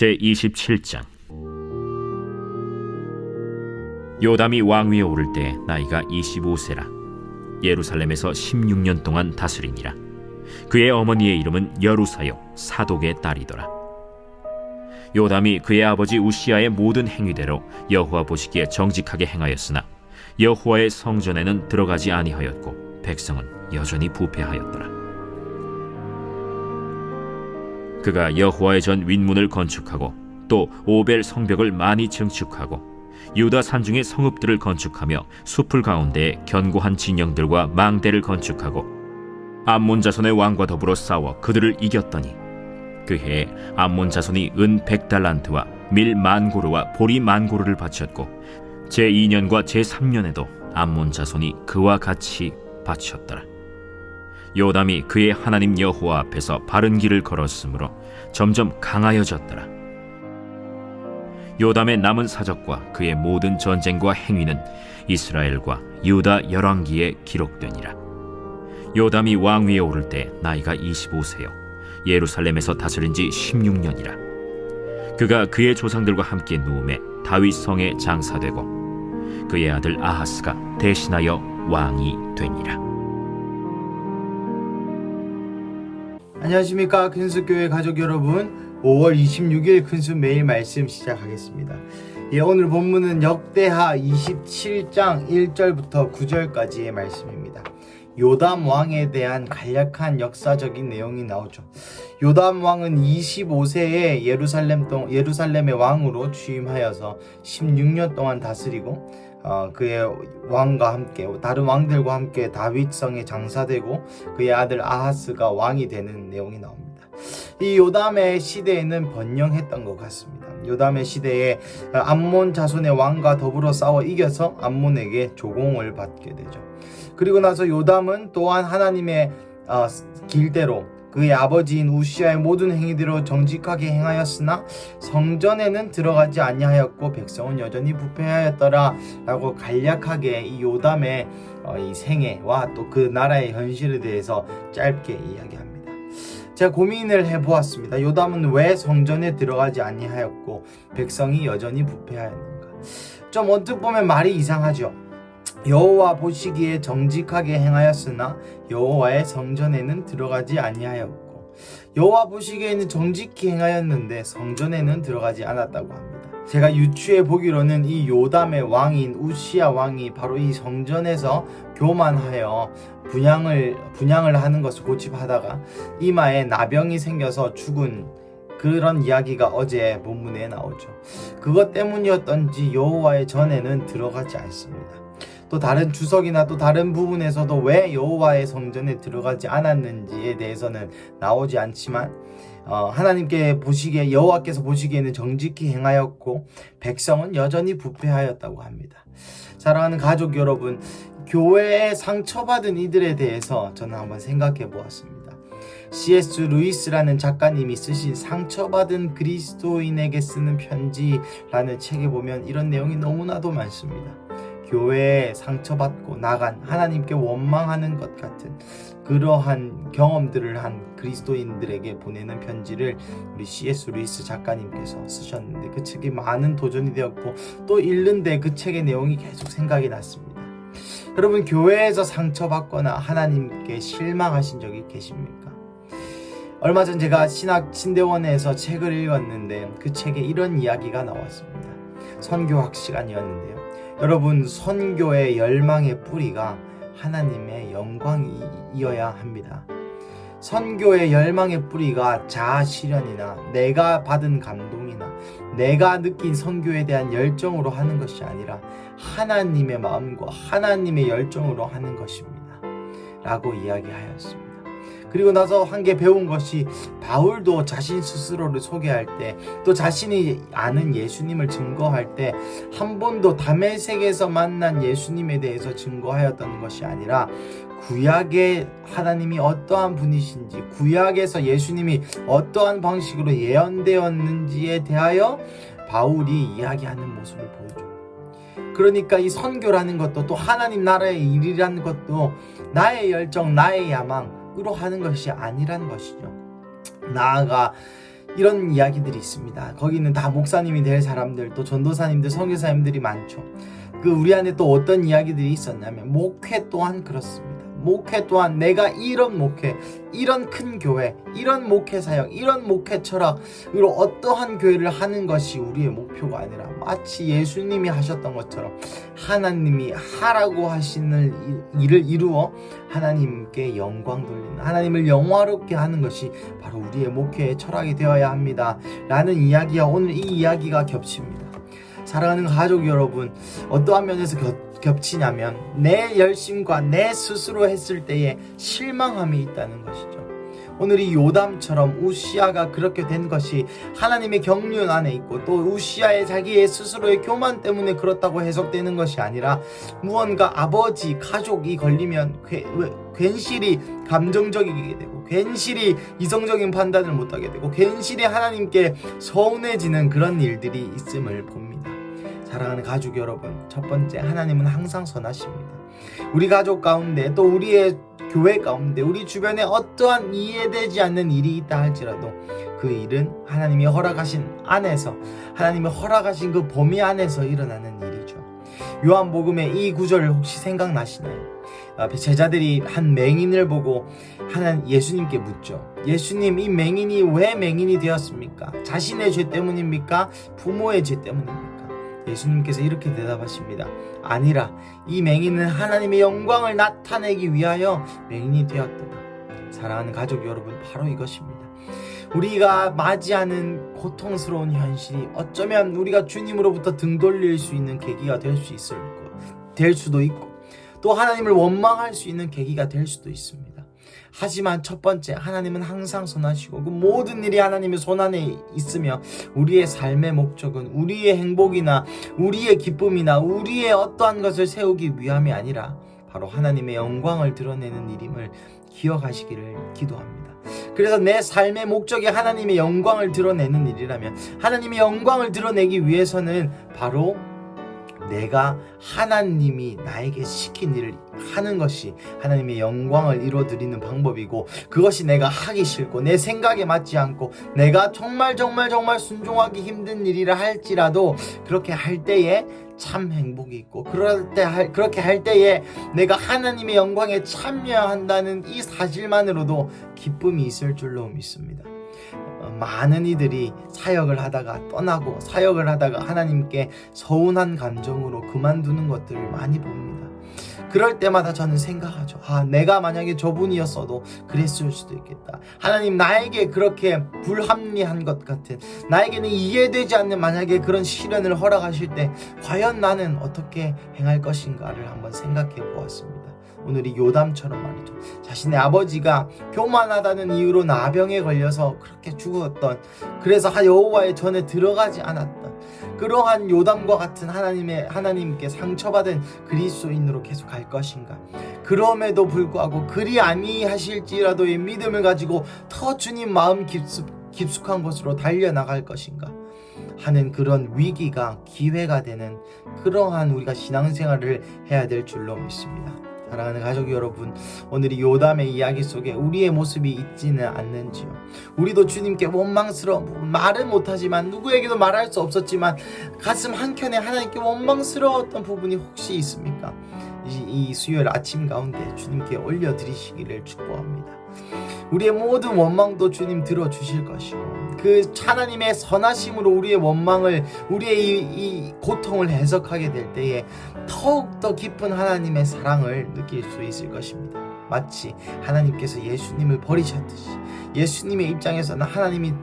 제27장. 요담이 왕위에 오를 때 나이가 25세라 예루살렘에서 16년 동안 다스리니라. 그의 어머니의 이름은 여루사요 사독의 딸이더라. 요담이 그의 아버지 우시아의 모든 행위대로 여호와 보시기에 정직하게 행하였으나 여호와의 성전에는 들어가지 아니하였고 백성은 여전히 부패하였더라. 그가 여호와의 전 윗문을 건축하고 또 오벨 성벽을 많이 증축하고 유다 산중의 성읍들을 건축하며 숲을 가운데에 견고한 진영들과 망대를 건축하고 암몬 자손의 왕과 더불어 싸워 그들을 이겼더니 그 해에 암몬 자손이 은 100달란트와 밀 10,000고르와 보리 10,000고르를 바쳤고 제2년과 제3년에도 암몬 자손이 그와 같이 바쳤더라. 요담이 그의 하나님 여호와 앞에서 바른 길을 걸었으므로 점점 강하여졌더라. 요담의 남은 사적과 그의 모든 전쟁과 행위는 이스라엘과 유다 열왕기에 기록되니라. 요담이 왕위에 오를 때 나이가 25세요 예루살렘에서 다스린 지 16년이라. 그가 그의 조상들과 함께 누움에 다윗 성에 장사되고 그의 아들 아하스가 대신하여 왕이 되니라. 안녕하십니까, 근수교회 가족 여러분. 5월 26일 근수 매일 말씀 시작하겠습니다. 오늘 본문은 역대하 27장 1절부터 9절까지의 말씀입니다. 요담 왕에 대한 간략한 역사적인 내용이 나오죠. 요담 왕은 25세에 예루살렘의 왕으로 취임하여서 16년 동안 다스리고 그의 왕과 함께 다른 왕들과 함께 다윗성에 장사되고 그의 아들 아하스가 왕이 되는 내용이 나옵니다. 이 요담의 시대에는 번영했던 것 같습니다. 요담의 시대에 암몬 자손의 왕과 더불어 싸워 이겨서 암몬에게 조공을 받게 되죠. 그리고 나서 요담은 또한 하나님의 길대로 그의 아버지인 우시아의 모든 행위대로 정직하게 행하였으나 성전에는 들어가지 아니하였고 백성은 여전히 부패하였더라 라고 간략하게 이 요담의 이 생애와 또 그 나라의 현실에 대해서 짧게 이야기합니다. 제가 고민을 해보았습니다. 요담은 왜 성전에 들어가지 아니하였고 백성이 여전히 부패하였는가? 좀 언뜻 보면 말이 이상하죠. 여호와 보시기에 정직하게 행하였으나 여호와의 성전에는 들어가지 아니하였고 여호와 보시기에는 정직히 행하였는데 성전에는 들어가지 않았다고 합니다. 제가 유추해 보기로는 이 요담의 왕인 우시아 왕이 바로 이 성전에서 교만하여 분향을 하는 것을 고집하다가 이마에 나병이 생겨서 죽은 그런 이야기가 어제 본문에 나오죠. 그것 때문이었던지 여호와의 전에는 들어가지 않습니다. 또 다른 주석이나 또 다른 부분에서도 왜 여호와의 성전에 들어가지 않았는지에 대해서는 나오지 않지만 여호와께서 보시기에는 정직히 행하였고 백성은 여전히 부패하였다고 합니다. 사랑하는 가족 여러분, 교회에 상처받은 이들에 대해서 저는 한번 생각해 보았습니다. C.S. 루이스라는 작가님이 쓰신 상처받은 그리스도인에게 쓰는 편지라는 책에 보면 이런 내용이 너무나도 많습니다. 교회에 상처받고 나간 하나님께 원망하는 것 같은 그러한 경험들을 한 그리스도인들에게 보내는 편지를 우리 C.S. 루이스 작가님께서 쓰셨는데 그 책이 많은 도전이 되었고 또 읽는데 그 책의 내용이 계속 생각이 났습니다. 여러분, 교회에서 상처받거나 하나님께 실망하신 적이 계십니까? 얼마 전 제가 신대원에서 책을 읽었는데 그 책에 이런 이야기가 나왔습니다. 선교학 시간이었는데요. 여러분, 선교의 열망의 뿌리가 하나님의 영광이어야 합니다. 선교의 열망의 뿌리가 자아 실현이나 내가 받은 감동이나 내가 느낀 선교에 대한 열정으로 하는 것이 아니라 하나님의 마음과 하나님의 열정으로 하는 것입니다 라고 이야기하였습니다. 그리고 나서 한 개 배운 것이 바울도 자신 스스로를 소개할 때 또 자신이 아는 예수님을 증거할 때 한 번도 다메섹에서 만난 예수님에 대해서 증거하였던 것이 아니라 구약의 하나님이 어떠한 분이신지 구약에서 예수님이 어떠한 방식으로 예언되었는지에 대하여 바울이 이야기하는 모습을 보여줘요. 그러니까 이 선교라는 것도 또 하나님 나라의 일이라는 것도 나의 열정, 나의 야망 으로 하는 것이 아니라는 것이죠. 나아가 이런 이야기들이 있습니다. 거기는 다 목사님이 될 사람들, 또 전도사님들, 선교사님들이 많죠. 우리 안에 또 어떤 이야기들이 있었냐면, 목회 또한 그렇습니다. 목회 또한 내가 이런 목회, 이런 큰 교회, 이런 목회 사역, 이런 목회 철학으로 어떠한 교회를 하는 것이 우리의 목표가 아니라 마치 예수님이 하셨던 것처럼 하나님이 하라고 하시는 일을 이루어 하나님께 영광 돌리는, 하나님을 영화롭게 하는 것이 바로 우리의 목회의 철학이 되어야 합니다 라는 이야기와 오늘 이 이야기가 겹칩니다. 사랑하는 가족 여러분, 어떠한 면에서 겹치냐면 내 열심과 내 스스로 했을 때에 실망함이 있다는 것이죠. 오늘 이 요담처럼 우시아가 그렇게 된 것이 하나님의 경륜 안에 있고, 또 우시아의 자기의 스스로의 교만 때문에 그렇다고 해석되는 것이 아니라 무언가 아버지, 가족이 걸리면 괜시리 감정적이게 되고, 괜시리 이성적인 판단을 못하게 되고, 괜시리 하나님께 서운해지는 그런 일들이 있음을 봅니다. 사랑하는 가족 여러분, 첫 번째, 하나님은 항상 선하십니다. 우리 가족 가운데, 또 우리의 교회 가운데, 우리 주변에 어떠한 이해되지 않는 일이 있다 할지라도 그 일은 하나님이 허락하신 안에서, 하나님이 허락하신 그 범위 안에서 일어나는 일이죠. 요한복음의 이 구절을 혹시 생각나시나요? 제자들이 한 맹인을 보고 예수님께 묻죠. 예수님, 이 맹인이 왜 맹인이 되었습니까? 자신의 죄 때문입니까? 부모의 죄 때문입니까? 예수님께서 이렇게 대답하십니다. 아니라 이 맹인은 하나님의 영광을 나타내기 위하여 맹인이 되었도다. 사랑하는 가족 여러분, 바로 이것입니다. 우리가 맞이하는 고통스러운 현실이 어쩌면 우리가 주님으로부터 등 돌릴 수 있는 계기가 될 수도 있고, 또 하나님을 원망할 수 있는 계기가 될 수도 있습니다. 하지만 첫 번째, 하나님은 항상 선하시고 그 모든 일이 하나님의 손 안에 있으며, 우리의 삶의 목적은 우리의 행복이나 우리의 기쁨이나 우리의 어떠한 것을 세우기 위함이 아니라 바로 하나님의 영광을 드러내는 일임을 기억하시기를 기도합니다. 그래서 내 삶의 목적이 하나님의 영광을 드러내는 일이라면, 하나님의 영광을 드러내기 위해서는 바로 내가 하나님이 나에게 시킨 일을 하는 것이 하나님의 영광을 이루어드리는 방법이고, 그것이 내가 하기 싫고 내 생각에 맞지 않고 내가 정말 순종하기 힘든 일이라 할지라도 그렇게 할 때에 참 행복이 있고, 그렇게 할 때에 내가 하나님의 영광에 참여한다는 이 사실만으로도 기쁨이 있을 줄로 믿습니다. 많은 이들이 사역을 하다가 떠나고, 사역을 하다가 하나님께 서운한 감정으로 그만두는 것들을 많이 봅니다. 그럴 때마다 저는 생각하죠. 내가 만약에 저분이었어도 그랬을 수도 있겠다. 하나님, 나에게 그렇게 불합리한 것 같은, 나에게는 이해되지 않는 만약에 그런 시련을 허락하실 때 과연 나는 어떻게 행할 것인가를 한번 생각해 보았습니다. 오늘 이 요담처럼 말이죠. 자신의 아버지가 교만하다는 이유로 나병에 걸려서 그렇게 죽었던, 그래서 여호와의 전에 들어가지 않았던 그러한 요담과 같은 하나님께 상처받은 그리스도인으로 계속 갈 것인가? 그럼에도 불구하고 그리 아니하실지라도의 믿음을 가지고 더 주님 마음 깊숙한 곳으로 달려나갈 것인가 하는 그런 위기가 기회가 되는 그러한 우리가 신앙생활을 해야 될 줄로 믿습니다. 사랑하는 가족 여러분, 오늘 이 요담의 이야기 속에 우리의 모습이 있지는 않는지요? 우리도 주님께 원망스러워, 말은 못하지만, 누구에게도 말할 수 없었지만 가슴 한켠에 하나님께 원망스러웠던 부분이 혹시 있습니까? 이 수요일 아침 가운데 주님께 올려드리시기를 축복합니다. 우리의 모든 원망도 주님 들어주실 것이고, 그 하나님의 선하심으로 우리의 원망을, 우리의 이 고통을 해석하게 될 때에 더욱더 깊은 하나님의 사랑을 느낄 수 있을 것입니다. 마치 하나님께서 예수님을 버리셨듯이, 예수님의 입장에서는 하나님이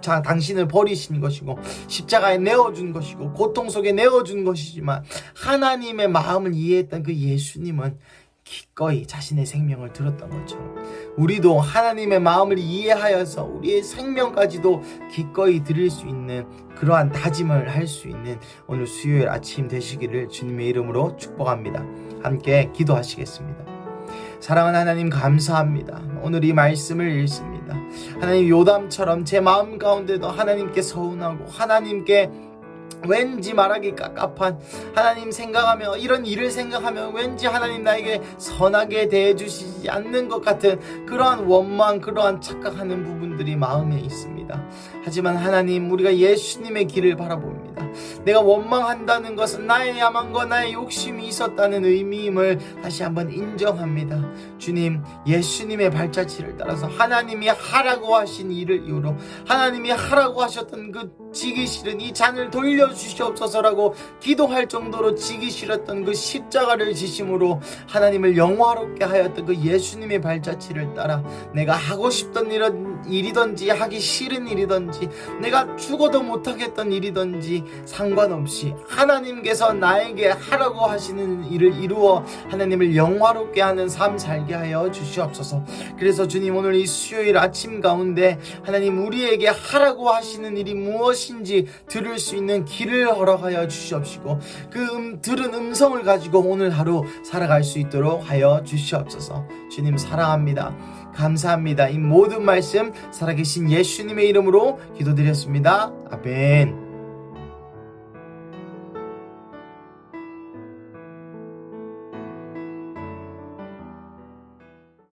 당신을 버리신 것이고 십자가에 내어준 것이고 고통 속에 내어준 것이지만, 하나님의 마음을 이해했던 그 예수님은 기꺼이 자신의 생명을 들었던 것처럼 우리도 하나님의 마음을 이해하여서 우리의 생명까지도 기꺼이 드릴 수 있는 그러한 다짐을 할 수 있는 오늘 수요일 아침 되시기를 주님의 이름으로 축복합니다. 함께 기도하시겠습니다. 사랑하는 하나님, 감사합니다. 오늘 이 말씀을 읽습니다. 하나님, 요담처럼 제 마음 가운데도 하나님께 서운하고 하나님께 왠지 말하기 깝깝한 하나님 생각하며 이런 일을 생각하며 왠지 하나님 나에게 선하게 대해주시지 않는 것 같은 그러한 원망, 그러한 착각하는 부분들이 마음에 있습니다. 하지만 하나님, 우리가 예수님의 길을 바라봅니다. 내가 원망한다는 것은 나의 야망과 나의 욕심이 있었다는 의미임을 다시 한번 인정합니다. 주님, 예수님의 발자취를 따라서 하나님이 하라고 하신 일을 이유로 하나님이 하라고 하셨던 그 지기 싫은 이 잔을 돌려주시옵소서라고 기도할 정도로 지기 싫었던 그 십자가를 지심으로 하나님을 영화롭게 하였던 그 예수님의 발자취를 따라 내가 하고 싶던 일이든지 하기 싫은 일이든지 내가 죽어도 못하겠던 일이든지 상관없이 하나님께서 나에게 하라고 하시는 일을 이루어 하나님을 영화롭게 하는 삶 살게 하여 주시옵소서. 그래서 주님, 오늘 이 수요일 아침 가운데 하나님, 우리에게 하라고 하시는 일이 무엇인지 들을 수 있는 길을 허락하여 주시옵시고 그 들은 음성을 가지고 오늘 하루 살아갈 수 있도록 하여 주시옵소서. 주님 사랑합니다. 감사합니다. 이 모든 말씀 살아계신 예수님의 이름으로 기도드렸습니다. 아멘.